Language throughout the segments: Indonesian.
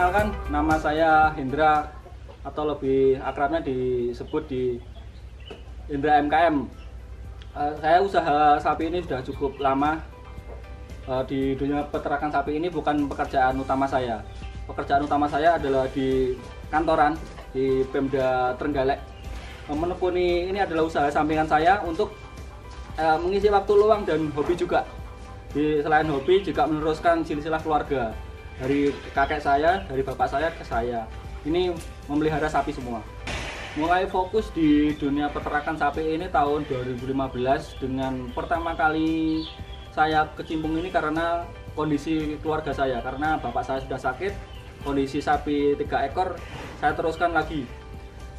Perkenalkan, nama saya Hendra atau lebih akrabnya disebut di Hendra MKM. Saya usaha sapi ini sudah cukup lama. Di dunia peternakan sapi ini bukan pekerjaan utama saya. Pekerjaan utama saya adalah di kantoran di Pemda Trenggalek. Menekuni ini adalah usaha sampingan saya untuk mengisi waktu luang dan hobi juga. Selain hobi juga meneruskan silsilah keluarga dari kakek saya, dari bapak saya ke saya. Ini memelihara sapi semua. Mulai fokus di dunia peternakan sapi ini tahun 2015 dengan pertama kali saya kecimpung ini karena kondisi keluarga saya. Karena bapak saya sudah sakit, kondisi sapi 3 ekor, saya teruskan lagi.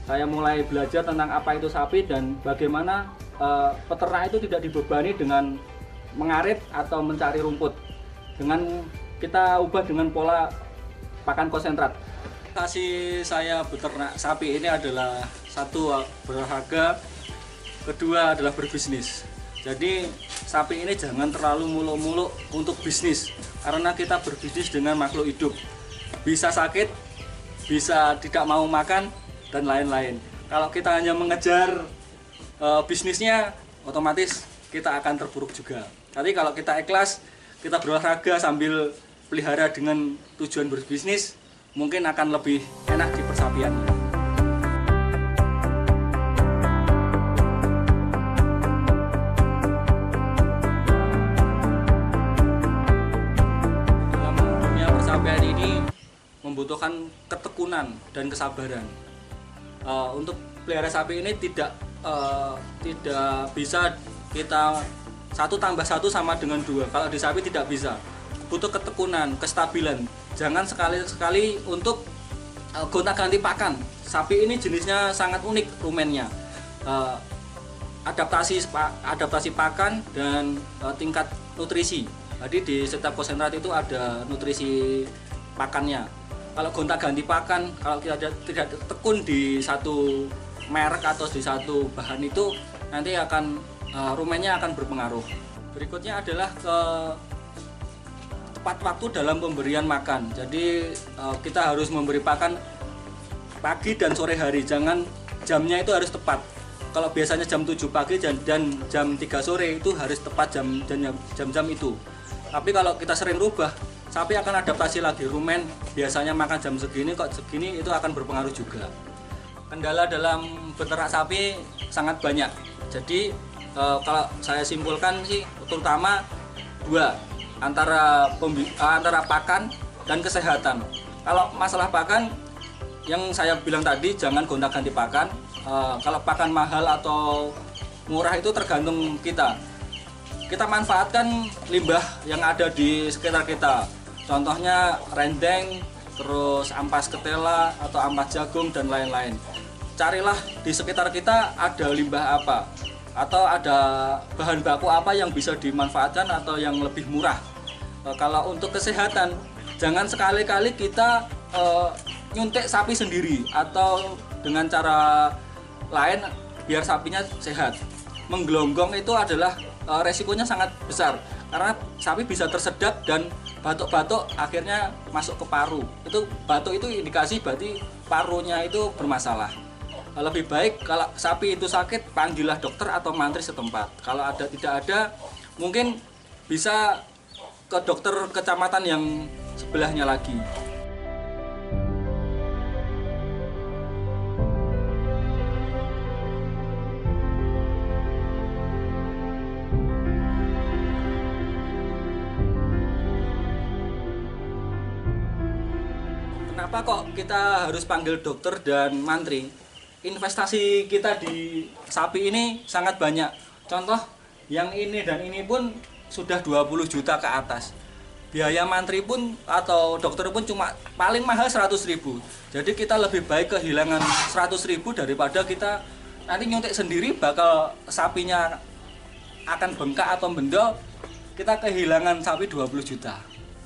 Saya mulai belajar tentang apa itu sapi dan bagaimana peternak itu tidak dibebani dengan mengarit atau mencari rumput. Dengan kita ubah dengan pola pakan konsentrat. Kasih saya beternak sapi ini adalah satu, berolahraga, kedua adalah berbisnis. Jadi sapi ini jangan terlalu muluk-muluk untuk bisnis, karena kita berbisnis dengan makhluk hidup. Bisa sakit, bisa tidak mau makan, dan lain-lain. Kalau kita hanya mengejar bisnisnya, otomatis kita akan terpuruk juga. Tapi kalau kita ikhlas, kita berolahraga sambil pelihara dengan tujuan berbisnis, mungkin akan lebih enak di persapian. Dalam dunia persapian ini membutuhkan ketekunan dan kesabaran. Untuk pelihara sapi ini tidak bisa kita 1 tambah 1 sama dengan 2. Kalau di sapi tidak bisa. Butuh ketekunan, kestabilan. Jangan sekali-sekali untuk gonta-ganti pakan. Sapi ini jenisnya sangat unik rumennya. Adaptasi pakan dan tingkat nutrisi. Jadi di setiap konsentrat itu ada nutrisi pakannya. Kalau gonta-ganti pakan, kalau kita tidak tekun di satu merek atau di satu bahan itu, nanti rumennya akan berpengaruh. Berikutnya adalah tepat waktu dalam pemberian makan. Jadi kita harus memberi pakan pagi dan sore hari. Jangan jamnya itu harus tepat. Kalau biasanya jam 7 pagi dan jam 3 sore itu harus tepat jam-jam itu. Tapi kalau kita sering rubah, sapi akan adaptasi lagi. Rumen biasanya makan jam segini, kok segini, itu akan berpengaruh juga. Kendala dalam beternak sapi sangat banyak. Jadi kalau saya simpulkan sih terutama 2. Antara pakan dan kesehatan. Kalau masalah pakan, yang saya bilang tadi, jangan gonta-ganti pakan. Kalau pakan mahal atau murah itu tergantung kita. Kita manfaatkan limbah yang ada di sekitar kita. Contohnya rendeng, terus ampas ketela atau ampas jagung dan lain-lain. Carilah di sekitar kita ada limbah apa, atau ada bahan baku apa yang bisa dimanfaatkan atau yang lebih murah. Kalau untuk kesehatan, jangan sekali-kali kita nyuntik sapi sendiri atau dengan cara lain biar sapinya sehat. Menggelonggong itu adalah resikonya sangat besar karena sapi bisa tersedak dan batuk-batuk akhirnya masuk ke paru. Itu batuk itu indikasi berarti parunya itu bermasalah. Lebih baik kalau sapi itu sakit, panggillah dokter atau mantri setempat. Kalau tidak ada, mungkin bisa ke dokter kecamatan yang sebelahnya lagi. Kenapa kok kita harus panggil dokter dan mantri? Investasi kita di sapi ini sangat banyak. Contoh yang ini dan ini pun sudah 20 juta ke atas. Biaya mantri pun atau dokter pun cuma paling mahal 100.000. Jadi kita lebih baik kehilangan 100.000 daripada kita nanti nyuntik sendiri, bakal sapinya akan bengkak atau bendol, kita kehilangan sapi 20 juta.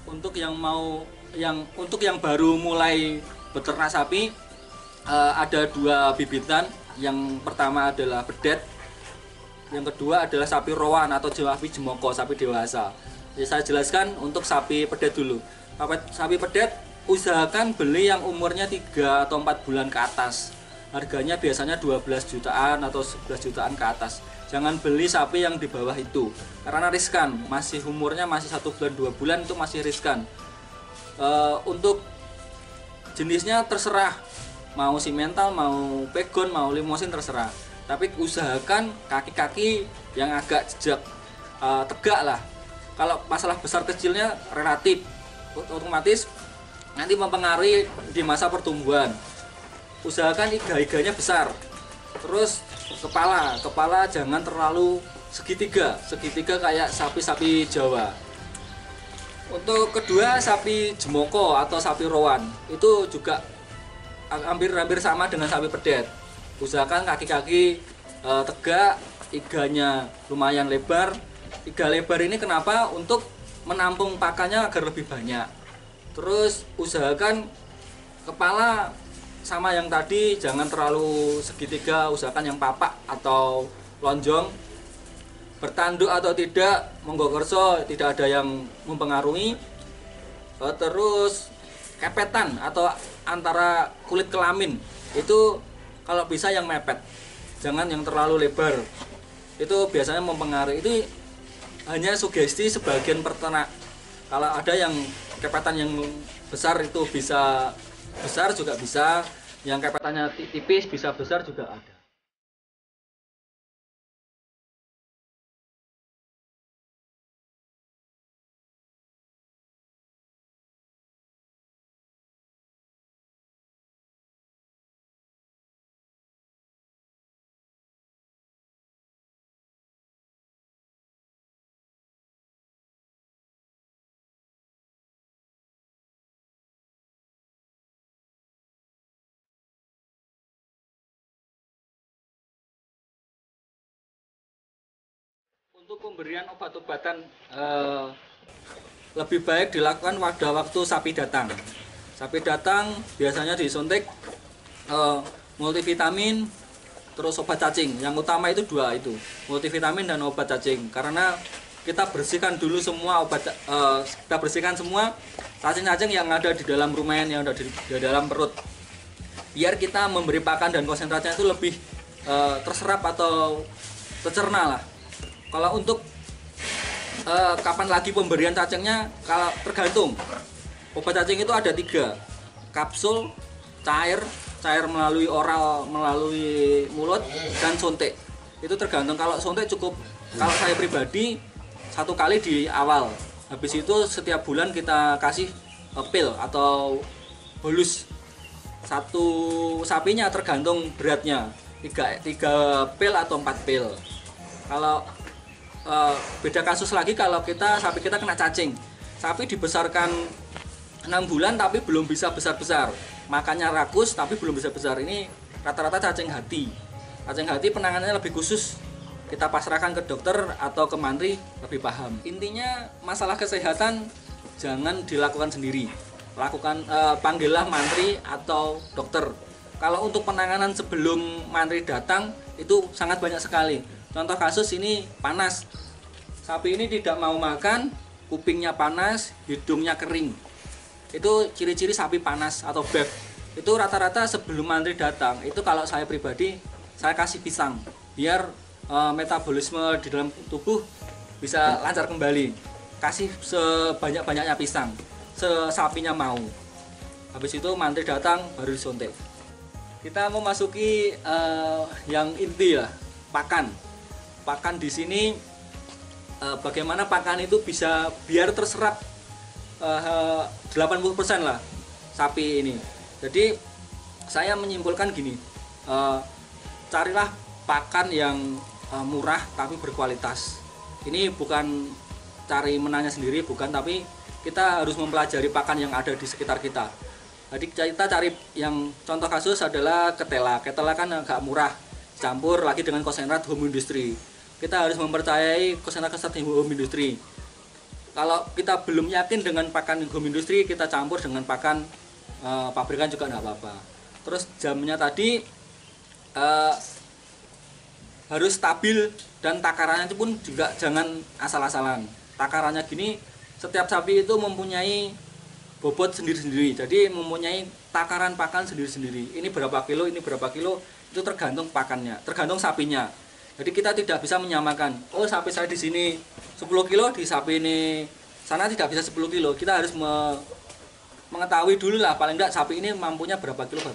Untuk yang baru mulai beternak sapi, ada 2 bibitan. Yang pertama adalah bedet, yang kedua adalah sapi rowan atau sapi jemoko, sapi dewasa. Jadi saya jelaskan untuk sapi pedet dulu. Sapi pedet usahakan beli yang umurnya 3 atau 4 bulan ke atas. Harganya biasanya 12 jutaan atau 11 jutaan ke atas. Jangan beli sapi yang di bawah itu karena riskan, masih umurnya masih 1 bulan 2 bulan itu masih riskan. Untuk jenisnya terserah, mau simental, mau pegon, mau limosin terserah. Tapi usahakan kaki-kaki yang agak jejak, tegak lah. Kalau masalah besar kecilnya relatif, otomatis nanti mempengaruhi di masa pertumbuhan. Usahakan iga-iganya besar. Terus kepala jangan terlalu segitiga kayak sapi-sapi Jawa. Untuk kedua, sapi jemoko atau sapi rowan itu juga hampir sama dengan sapi pedet. Usahakan kaki-kaki tegak, iganya lumayan lebar. Iga lebar ini kenapa? Untuk menampung pakannya agar lebih banyak. Terus usahakan kepala sama yang tadi, jangan terlalu segitiga, usahakan yang papak atau lonjong. Bertanduk atau tidak, monggo kerso, tidak ada yang mempengaruhi. Terus kepetan atau antara kulit kelamin itu kalau bisa yang mepet, jangan yang terlalu lebar, itu biasanya mempengaruhi. Itu hanya sugesti sebagian peternak. Kalau ada yang kepetan yang besar itu bisa besar juga bisa, yang kepetannya tipis bisa besar juga ada. Untuk pemberian obat-obatan lebih baik dilakukan pada waktu sapi datang. Sapi datang biasanya disuntik multivitamin, terus obat cacing. Yang utama itu dua itu, multivitamin dan obat cacing. Karena kita bersihkan dulu semua kita bersihkan semua cacing-cacing yang ada di dalam rumen, yang ada di dalam perut. Biar kita memberi pakan dan konsentrasinya itu lebih terserap atau tercerna lah. Kalau untuk kapan lagi pemberian cacingnya, kalau tergantung. Obat cacing itu ada 3, kapsul, cair melalui oral, melalui mulut, dan suntik. Itu tergantung. Kalau suntik cukup, kalau saya pribadi 1 kali di awal. Habis itu setiap bulan kita kasih pil atau bolus. 1 sapinya tergantung beratnya, 3 pil atau 4 pil. Kalau beda kasus lagi kalau sapi kita kena cacing. Sapi dibesarkan 6 bulan tapi belum bisa besar-besar. Makannya rakus tapi belum bisa besar. Ini rata-rata cacing hati. Cacing hati penanganannya lebih khusus. Kita pasrahkan ke dokter atau ke mantri lebih paham. Intinya masalah kesehatan jangan dilakukan sendiri. Panggillah mantri atau dokter. Kalau untuk penanganan sebelum mantri datang itu sangat banyak sekali. Contoh kasus ini panas. Sapi ini tidak mau makan, kupingnya panas, hidungnya kering. Itu ciri-ciri sapi panas atau BEF. Itu rata-rata sebelum mantri datang. Itu kalau saya pribadi, saya kasih pisang biar metabolisme di dalam tubuh bisa lancar kembali. Kasih sebanyak-banyaknya pisang, sapinya mau. Habis itu mantri datang baru disuntik. Kita mau masuki yang inti ya, pakan. Pakan di sini bagaimana pakan itu bisa biar terserap 80% lah sapi ini. Jadi saya menyimpulkan gini, carilah pakan yang murah tapi berkualitas. Ini bukan cari menanya sendiri, bukan, tapi kita harus mempelajari pakan yang ada di sekitar kita. Jadi kita cari yang contoh kasus adalah ketela. Ketela kan agak murah, campur lagi dengan konsentrat home industry. Kita harus mempercayai konsentrat home industry. Kalau kita belum yakin dengan pakan home industry, kita campur dengan pakan pabrikan juga tidak apa-apa. Terus jamnya tadi harus stabil dan takarannya pun juga jangan asal-asalan. Takarannya gini, setiap sapi itu mempunyai bobot sendiri-sendiri. Jadi mempunyai takaran pakan sendiri-sendiri. Ini berapa kilo, ini berapa kilo, itu tergantung pakannya, tergantung sapinya. Jadi kita tidak bisa menyamakan. Oh, sapi saya di sini 10 kilo, di sapi ini sana tidak bisa 10 kilo. Kita harus mengetahui dulu lah, paling enggak sapi ini mampunya berapa kilo.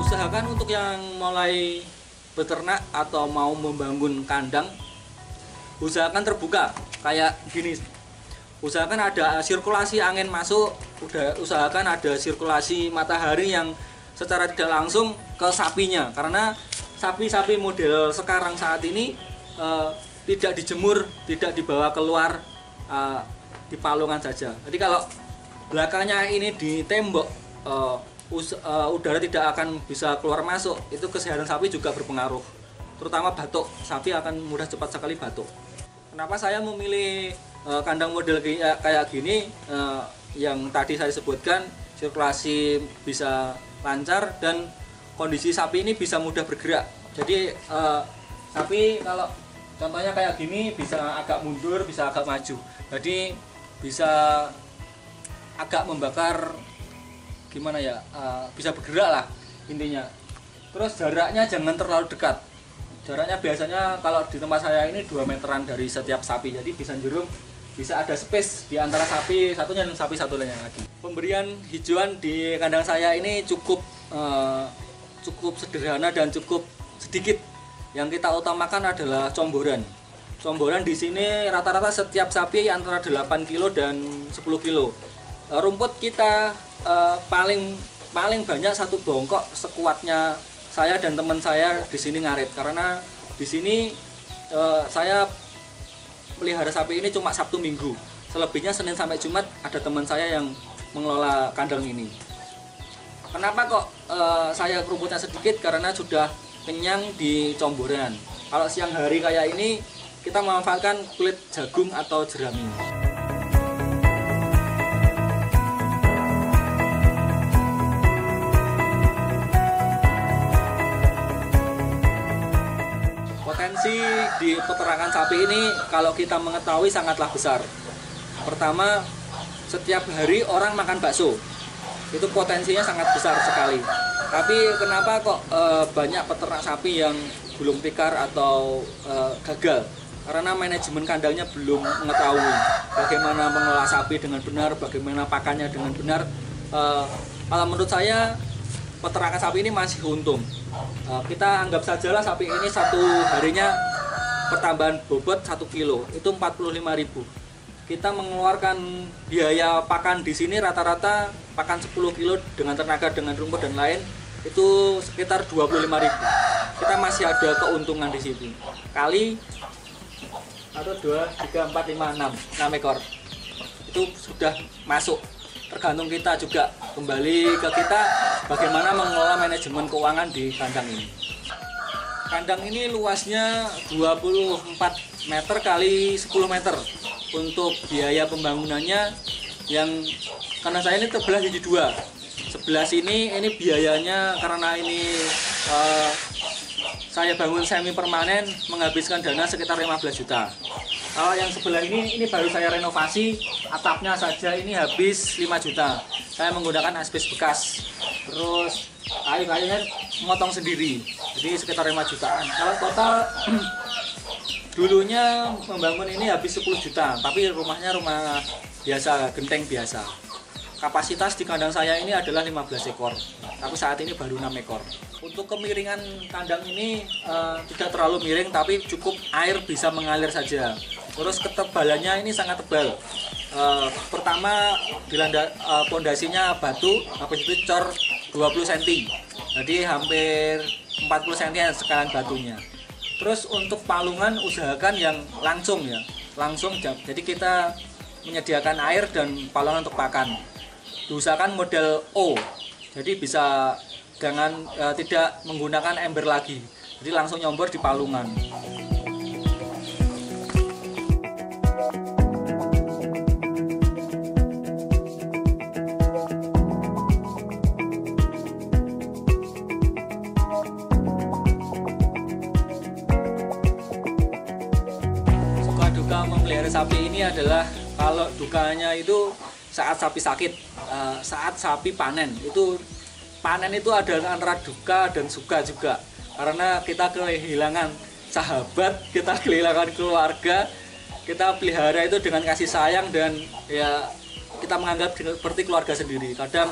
Usahakan untuk yang mulai beternak atau mau membangun kandang, usahakan terbuka kayak gini. Usahakan ada sirkulasi angin masuk, usahakan ada sirkulasi matahari yang secara tidak langsung ke sapinya, karena sapi-sapi model sekarang saat ini tidak dijemur, tidak dibawa keluar, di palungan saja. Jadi kalau belakangnya ini di tembok, udara tidak akan bisa keluar masuk, itu kesehatan sapi juga berpengaruh, terutama batuk. Sapi akan mudah cepat sekali batuk. Kenapa saya memilih kandang model kayak gini, yang tadi saya sebutkan, sirkulasi bisa lancar dan kondisi sapi ini bisa mudah bergerak. Jadi sapi kalau contohnya kayak gini bisa agak mundur, bisa agak maju, jadi bisa agak membakar, gimana ya, bisa bergerak lah intinya. Terus jaraknya jangan terlalu dekat. Jaraknya biasanya kalau di tempat saya ini 2 meteran dari setiap sapi, jadi bisa ada space di antara sapi satunya dan sapi satu lainnya lagi. Pemberian hijauan di kandang saya ini cukup sederhana dan cukup sedikit. Yang kita utamakan adalah comboran. Comboran di sini rata-rata setiap sapi antara 8 kilo dan 10 kilo. Rumput kita paling banyak satu bongkok sekuatnya saya dan teman saya di sini ngarit, karena di sini saya pelihara sapi ini cuma Sabtu Minggu. Selebihnya Senin sampai Jumat ada teman saya yang mengelola kandang ini. Kenapa kok saya rumputnya sedikit? Karena sudah kenyang di comboran. Kalau siang hari kayak ini kita memanfaatkan kulit jagung atau jerami. Potensi di peternakan sapi ini kalau kita mengetahui sangatlah besar. Pertama, setiap hari orang makan bakso, itu potensinya sangat besar sekali. Tapi kenapa kok banyak peternak sapi yang gulung tikar atau gagal? Karena manajemen kandangnya belum mengetahui bagaimana mengelola sapi dengan benar, bagaimana pakannya dengan benar. Kalau menurut saya peternakan sapi ini masih untung. Kita anggap sajalah sapi ini satu harinya pertambahan bobot 1 kilo itu 45.000. Kita mengeluarkan biaya pakan di sini rata-rata pakan 10 kilo dengan tenaga, dengan rumput dan lain itu sekitar 25.000. Kita masih ada keuntungan di situ. Kali 1, 2, 3, 4, 5, 6 ekor itu sudah masuk. Tergantung kita juga, kembali ke kita bagaimana mengelola manajemen keuangan di kandang ini. Kandang ini luasnya 24 meter kali 10 meter. Untuk biaya pembangunannya, yang kandang saya ini terbelah jadi 2. Sebelah sini ini biayanya karena ini saya bangun semi permanen menghabiskan dana sekitar 15 juta. Kalau yang sebelah ini baru saya renovasi, atapnya saja ini habis 5 juta. Saya menggunakan asbes bekas. Terus kayu-kayunya motong sendiri, jadi sekitar 5 jutaan. Kalau total dulunya membangun ini habis 10 juta, tapi rumahnya rumah biasa, genteng biasa. Kapasitas di kandang saya ini adalah 15 ekor, tapi saat ini baru 6 ekor. Untuk kemiringan kandang ini tidak terlalu miring, tapi cukup air bisa mengalir saja. Terus ketebalannya ini sangat tebal. Pertama pondasinya batu, habis itu cor 20 cm, jadi hampir 40 cm sekarang batunya. Terus untuk palungan usahakan yang langsung ya, jadi kita menyediakan air dan palungan untuk pakan. Diusahakan model O, jadi bisa tidak menggunakan ember lagi, jadi langsung nyombor di palungan. duka memelihara sapi ini adalah kalau dukanya itu saat sapi sakit, saat sapi panen. Panen itu ada antara duka dan suka juga, karena kita kehilangan sahabat, kita kehilangan keluarga. Kita pelihara itu dengan kasih sayang dan ya kita menganggap seperti keluarga sendiri. Kadang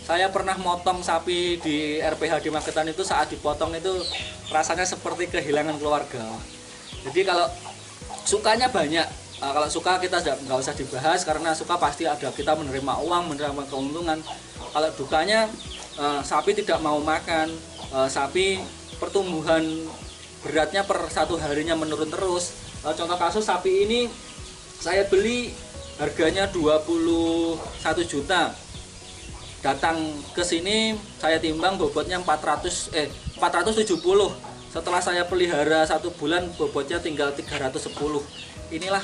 saya pernah motong sapi di RPH di Magetan, itu saat dipotong itu rasanya seperti kehilangan keluarga. Jadi kalau sukanya banyak, kalau suka kita nggak usah dibahas, karena suka pasti ada, kita menerima uang, menerima keuntungan. Kalau dukanya sapi tidak mau makan, sapi pertumbuhan beratnya per satu harinya menurun terus. Contoh kasus sapi ini saya beli harganya 21 juta. Datang ke sini saya timbang bobotnya 470. Setelah saya pelihara 1 bulan bobotnya tinggal 310. Inilah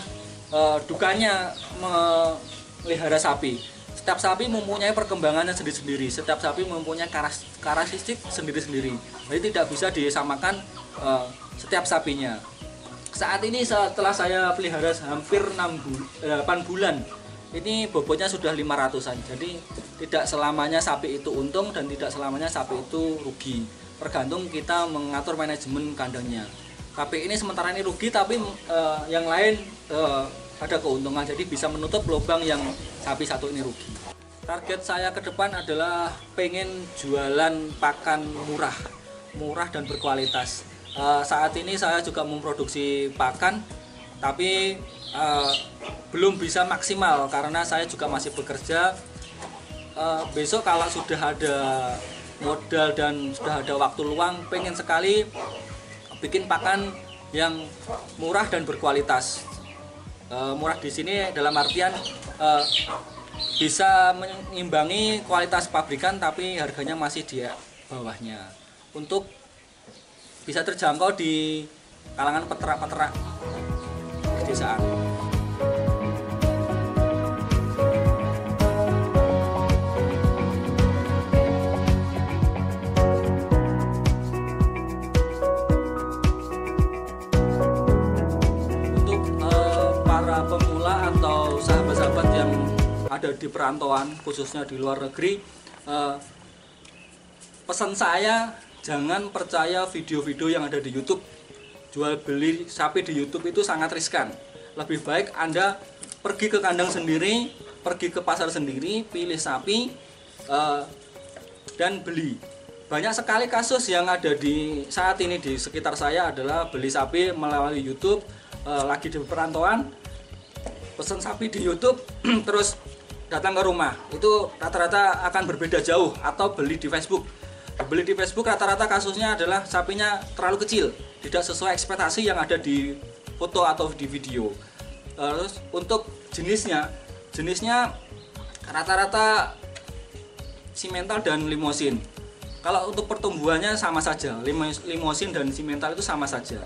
dukanya melihara sapi. Setiap sapi mempunyai perkembangannya sendiri-sendiri. Setiap sapi mempunyai karakteristik sendiri-sendiri. Jadi tidak bisa disamakan setiap sapinya. Saat ini setelah saya pelihara hampir 8 bulan, ini bobotnya sudah 500-an. Jadi tidak selamanya sapi itu untung dan tidak selamanya sapi itu rugi. Tergantung kita mengatur manajemen kandangnya. Sapi ini sementara ini rugi, tapi yang lain ada keuntungan. Jadi bisa menutup lubang yang sapi satu ini rugi. Target saya ke depan adalah pengen jualan pakan murah dan berkualitas. Saat ini saya juga memproduksi pakan, tapi belum bisa maksimal karena saya juga masih bekerja. Besok kalau sudah ada modal dan sudah ada waktu luang, pengen sekali bikin pakan yang murah dan berkualitas. Murah di sini dalam artian bisa mengimbangi kualitas pabrikan, tapi harganya masih di bawahnya, untuk bisa terjangkau di kalangan peternak-peternak pedesaan. Untuk para pemula atau sahabat-sahabat yang ada di perantauan, khususnya di luar negeri, pesan saya, jangan percaya video-video yang ada di YouTube. Jual beli sapi di YouTube itu sangat riskan. Lebih baik Anda pergi ke kandang sendiri, pergi ke pasar sendiri, pilih sapi dan beli. Banyak sekali kasus yang ada di saat ini di sekitar saya adalah beli sapi melalui YouTube, lagi di perantauan, pesan sapi di YouTube, terus datang ke rumah. Itu rata-rata akan berbeda jauh. Atau beli di Facebook. Beli di Facebook rata-rata kasusnya adalah sapinya terlalu kecil, tidak sesuai ekspektasi yang ada di foto atau di video. Terus untuk jenisnya rata-rata simental dan limosin. Kalau untuk pertumbuhannya sama saja, limosin dan simental itu sama saja,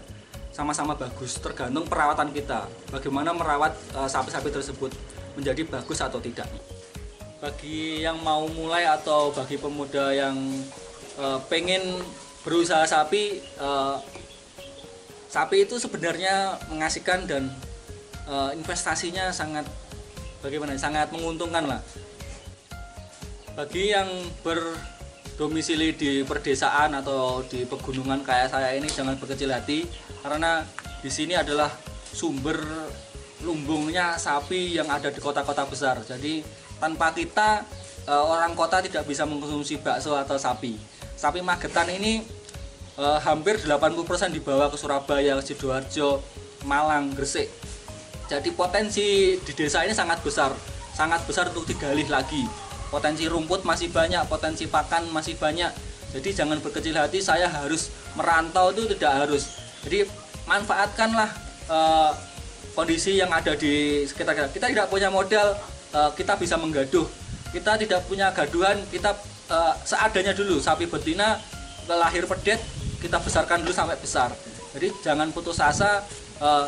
sama-sama bagus. Tergantung perawatan kita, bagaimana merawat sapi-sapi tersebut menjadi bagus atau tidak. Bagi yang mau mulai atau bagi pemuda yang pengen berusaha sapi, sapi itu sebenarnya mengasihkan dan investasinya sangat menguntungkan lah. Bagi yang berdomisili di perdesaan atau di pegunungan kayak saya ini, jangan berkecil hati, karena di sini adalah sumber lumbungnya sapi yang ada di kota-kota besar. Jadi tanpa kita, orang kota tidak bisa mengkonsumsi bakso atau sapi. Sapi Magetan ini hampir 80% dibawa ke Surabaya, Sidoarjo, Malang, Gresik. Jadi potensi di desa ini sangat besar untuk digali lagi. Potensi rumput masih banyak, potensi pakan masih banyak. Jadi jangan berkecil hati, saya harus merantau, itu tidak harus. Jadi manfaatkanlah kondisi yang ada di sekitar kita. Kita tidak punya modal, kita bisa menggaduh. Kita tidak punya gaduhan, kita seadanya dulu. Sapi betina lahir pedet, kita besarkan dulu sampai besar. Jadi jangan putus asa,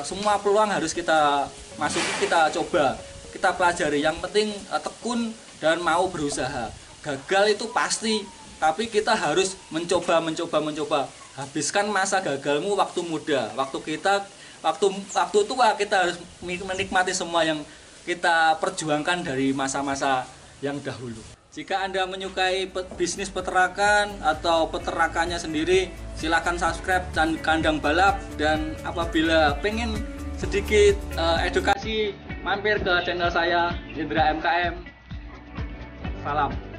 semua peluang harus kita masuki, kita coba, kita pelajari. Yang penting tekun dan mau berusaha. Gagal itu pasti, tapi kita harus mencoba. Habiskan masa gagalmu waktu muda, waktu kita waktu tua kita harus menikmati semua yang kita perjuangkan dari masa-masa yang dahulu. Jika Anda menyukai bisnis peternakan atau peternakannya sendiri, silakan subscribe dan Kandang Balap. Dan apabila pengen sedikit edukasi, mampir ke channel saya Indra MKM. Salam.